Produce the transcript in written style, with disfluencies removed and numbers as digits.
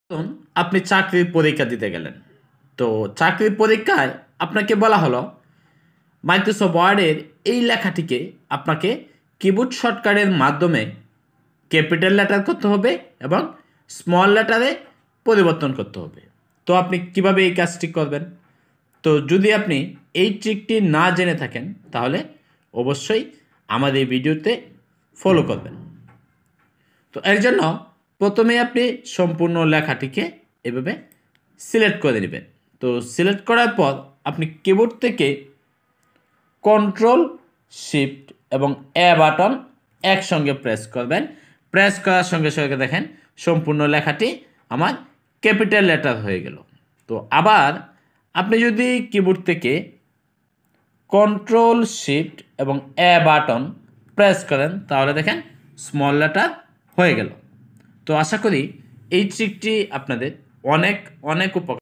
ধরুন, আপনি চাকরির পরীক্ষা দিতে গেলেন। তো চাকরির পরীক্ষায় আপনাকে বলা হলো মাইক্রোসফট ওয়ার্ডের এই লেখাটিকে আপনাকে কিবোর্ড শর্টকাটের মাধ্যমে ক্যাপিটাল লেটার করতে হবে এবং স্মল লেটারে পরিবর্তন করতে হবে। তো আপনি কিভাবে এই কাজটি করবেন? তো যদি আপনি এই ট্রিকটি না জেনে থাকেন তাহলে অবশ্যই আমাদের এই ভিডিওতে ফলো করবেন। তো এর জন্য প্রথমে আপনি সম্পূর্ণ লেখাটিকে এভাবে সিলেক্ট করে নেবেন। তো সিলেক্ট করার পর আপনি কিবোর্ড থেকে কন্ট্রোল শিফট এবং এ বাটন একসঙ্গে প্রেস করবেন। প্রেস করার সঙ্গে সঙ্গে দেখেন সম্পূর্ণ লেখাটি আমার ক্যাপিটাল লেটার হয়ে গেল। তো আবার আপনি যদি কিবোর্ড থেকে কন্ট্রোল শিফট এবং এ বাটন প্রেস করেন তাহলে দেখেন স্মল লেটার হয়ে গেল। তো আশা করি এই ট্রিকটি আপনাদের অনেক উপকার।